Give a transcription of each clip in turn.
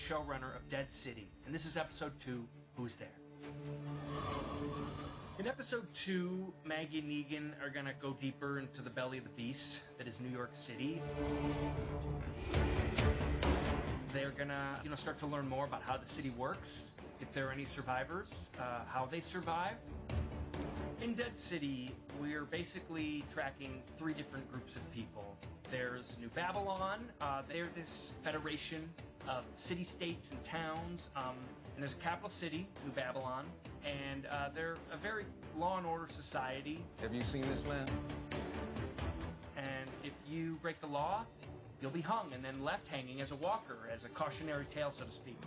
showrunner of Dead City, and this is episode 2, Who's There? In episode 2, Maggie and Negan are gonna go deeper into the belly of the beast that is New York City. They're gonna, start to learn more about how the city works, if there are any survivors, how they survive. In Dead City, we're basically tracking 3 different groups of people. There's New Babylon. They're this federation of city-states and towns. And there's a capital city, New Babylon. And they're a very law and order society. Have you seen this man? And if you break the law, you'll be hung and then left hanging as a walker, as a cautionary tale, so to speak.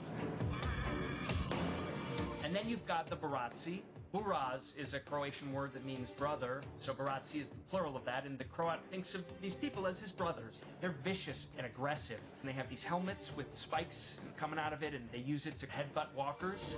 And then you've got the Bratzi. Buraz is a Croatian word that means brother, so Bratzi is the plural of that, and the Croat thinks of these people as his brothers. They're vicious and aggressive, and they have these helmets with spikes coming out of it, and they use it to headbutt walkers.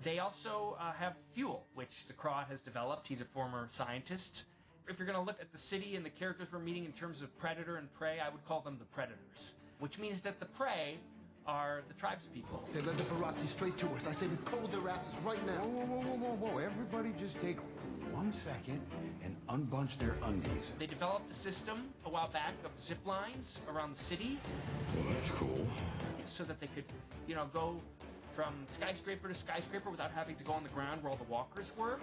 They also have fuel, which the Croat has developed. He's a former scientist. If you're going to look at the city and the characters we're meeting in terms of predator and prey, I would call them the predators, which means that the prey are the tribespeople. They led the Bratzi straight to us. I say we cold their asses right now. Whoa. Everybody just take 1 second and unbunch their undies. They developed a system a while back of zip lines around the city. Well, that's cool. So that they could, go from skyscraper to skyscraper without having to go on the ground where all the walkers were.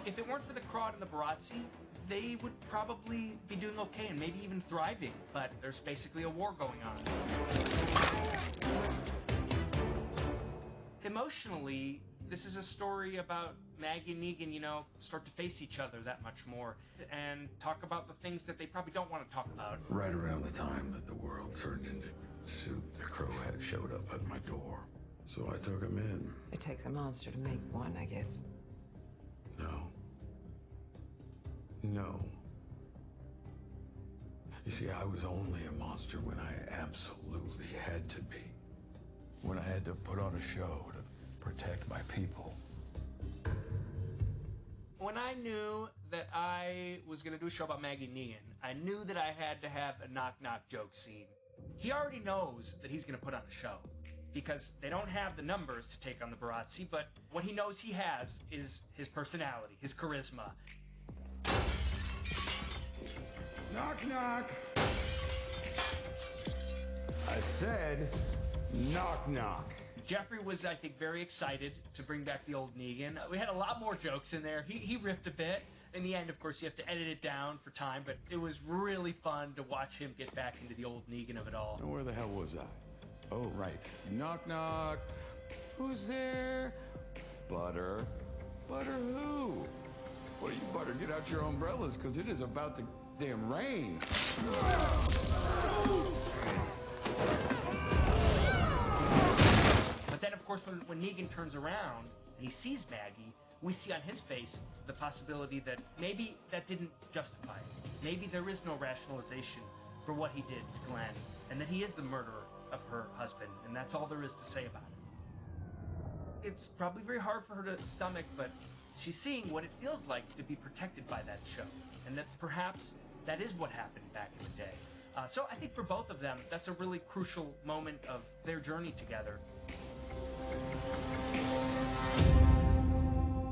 If it weren't for the Croat and the Bratzi, they would probably be doing okay and maybe even thriving, but there's basically a war going on. Emotionally, this is a story about Maggie and Negan, start to face each other that much more and talk about the things that they probably don't want to talk about. Right around the time that the world turned into soup, the crow had showed up at my door. So I took him in. It takes a monster to make one, I guess. No. You see, I was only a monster when I absolutely had to be. When I had to put on a show to protect my people. When I knew that I was going to do a show about Maggie and Negan, I knew that I had to have a knock-knock joke scene. He already knows that he's going to put on a show, because they don't have the numbers to take on the Bratzi, but what he knows he has is his personality, his charisma. Knock, knock. I said, knock, knock. Jeffrey was, I think, very excited to bring back the old Negan. We had a lot more jokes in there. He riffed a bit. In the end, of course, you have to edit it down for time, but it was really fun to watch him get back into the old Negan of it all. Now, where the hell was I? Oh, right. Knock, knock. Who's there? Butter. Butter who? Well, you better get out your umbrellas, because it is about to damn rain. But then, of course, when Negan turns around and he sees Maggie, we see on his face the possibility that maybe that didn't justify it. Maybe there is no rationalization for what he did to Glenn, and that he is the murderer of her husband, and that's all there is to say about it. It's probably very hard for her to stomach, but she's seeing what it feels like to be protected by that show, and that perhaps that is what happened back in the day. So I think for both of them, that's a really crucial moment of their journey together.